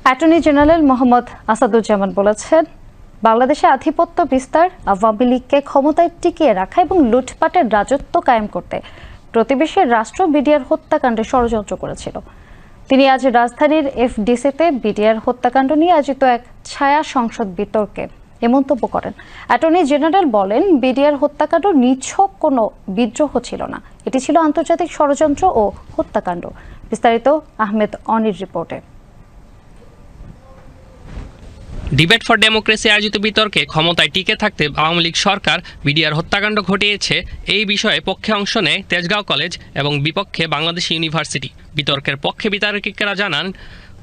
Attorney general Mohammad Asaduzzaman বলেছেন, বাংলাদেশে আধিপত্য বিস্তার, আওয়ামী লীগকে ক্ষমতায় টিকিয়ে রাখা এবং লুটপাটের রাজত্ব কায়েম করতে প্রতিবেশী রাষ্ট্র বিডিআর হত্যাকাণ্ডে ষড়যন্ত্র করেছিল। তিনি আজ রাজধানীর এফডিসিতে বিডিআর হত্যাকাণ্ড নিয়ে আয়োজিত এক ছায়া সংসদ বিতর্কে এ মন্তব্য করেন। অ্যাটর্নি জেনারেল বলেন, বিডিআর হত্যাকাণ্ড নিছক কোনো বিদ্রোহ ছিল না, এটি ছিল আন্তর্জাতিক ষড়যন্ত্র ও হত্যাকাণ্ড। বিস্তারিত আহমেদ অনির রিপোর্টে। ডিবেট ফর ডেমোক্রেসি আয়োজিত বিতর্কে ক্ষমতায় টিকে থাকতে আওয়ামী লীগ সরকার বিডিআর হত্যাকাণ্ড ঘটিয়েছে এই বিষয়ে পক্ষে অংশ নেয় তেজগাঁও কলেজ এবং বিপক্ষে বাংলাদেশ ইউনিভার্সিটি। বিতর্কের পক্ষে বিতর্কিকরা জানান,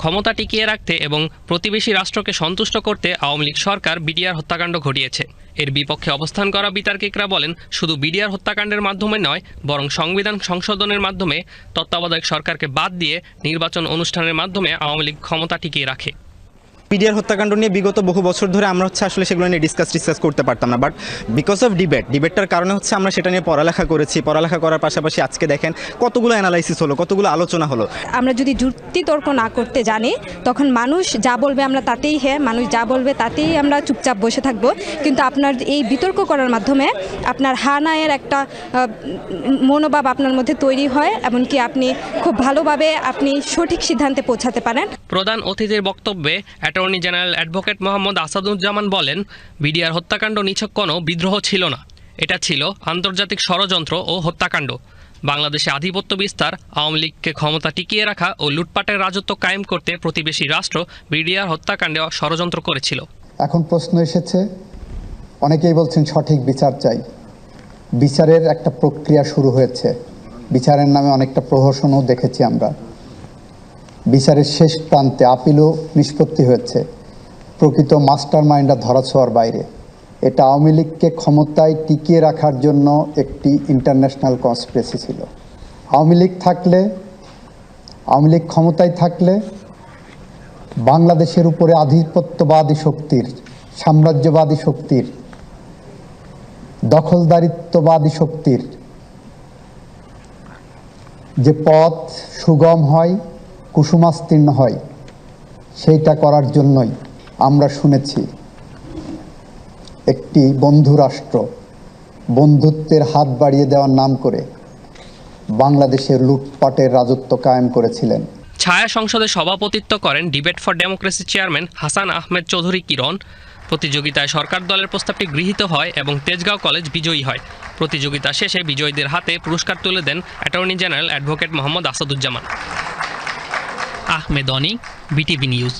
ক্ষমতা টিকিয়ে রাখতে এবং প্রতিবেশী রাষ্ট্রকে সন্তুষ্ট করতে আওয়ামী লীগ সরকার বিডিআর হত্যাকাণ্ড ঘটিয়েছে। এর বিপক্ষে অবস্থান করা বিতর্কিকরা বলেন, শুধু বিডিআর হত্যাকাণ্ডের মাধ্যমে নয়, বরং সংবিধান সংশোধনের মাধ্যমে তত্ত্বাবধায়ক সরকারকে বাদ দিয়ে নির্বাচন অনুষ্ঠানের মাধ্যমে আওয়ামী লীগ ক্ষমতা টিকিয়ে রাখে। বিডিআর হত্যাকাণ্ড নিয়ে বিগত বহু বছর ধরে আমরা আসলে সেগুলো নিয়ে ডিসকাস করতে পারতাম না, বাট বিকজ অফ ডিবেটটার কারণে আমরা সেটা নিয়ে পড়ালেখা করেছি। পড়ালেখা করার পাশাপাশি আজকে দেখেন কতগুলো অ্যানালাইসিস হলো, কতগুলো আলোচনা হলো। আমরা যদি যুক্তি তর্ক না করতে জানি, তখন মানুষ যা বলবে আমরা তাতেই মানুষ যা বলবে তাতেই আমরা চুপচাপ বসে থাকবো। কিন্তু আপনার এই বিতর্ক করার মাধ্যমে আপনার হানায়ের একটা মনোভাব আপনার মধ্যে তৈরি হয়, এমনকি আপনি খুব ভালোভাবে আপনি সঠিক সিদ্ধান্তে পৌঁছাতে পারেন। প্রধান অতিথির বক্তব্যে attorney general advocate Mohammad Asaduzzaman বলেন, বিডিআর হত্যাকাণ্ড নিছক কোনো বিদ্রোহ ছিল না, এটা ছিল আন্তর্জাতিক ষড়যন্ত্র ও হত্যাকাণ্ড। বাংলাদেশে আধিপত্য বিস্তার, আওয়ামী লীগকে ক্ষমতা টিকিয়ে রাখা ও লুটপাটের রাজত্ব কায়েম করতে প্রতিবেশী রাষ্ট্র বিডিআর হত্যাকাণ্ডে ষড়যন্ত্র করেছিল। এখন প্রশ্ন এসেছে, অনেকেই বলছেন সঠিক বিচার চাই। বিচারের একটা প্রক্রিয়া শুরু হয়েছে, বিচারের নামে অনেকটা প্রহসনও দেখেছি আমরা। বিচারের শেষ প্রান্তে আপিলও নিষ্পত্তি হয়েছে। প্রকৃত মাস্টার মাইন্ডরা ধরাছোঁয়ার বাইরে। এটা আওয়ামী লীগকে ক্ষমতায় টিকিয়ে রাখার জন্য একটি ইন্টারন্যাশনাল কনস্পিরেসি ছিল। আওয়ামী লীগ ক্ষমতায় থাকলে বাংলাদেশের উপরে আধিপত্যবাদী শক্তির, সাম্রাজ্যবাদী শক্তির, দখলদারিত্ববাদী শক্তির যে পথ সুগম হয়, কুসুমাস্তীর্ণ হয়, সেইটা করার জন্যই আমরা শুনেছি একটি বন্ধু রাষ্ট্র বন্ধুত্বের হাত বাড়িয়ে দেওয়ার নাম করে বাংলাদেশের লুটপাটের রাজত্ব কায়েম করেছিলেন। ছায়া সংসদে সভাপতিত্ব করেন debate for democracy chairman Hasan Ahmed Chowdhury Kiron. প্রতিযোগিতায় সরকার দলের প্রস্তাবটি গৃহীত হয় এবং তেজগাঁও কলেজ বিজয়ী হয়। প্রতিযোগিতা শেষে বিজয়ীদের হাতে পুরস্কার তুলে দেন attorney general advocate Mohammad Asaduzzaman. Ahmed Oni, BTV news.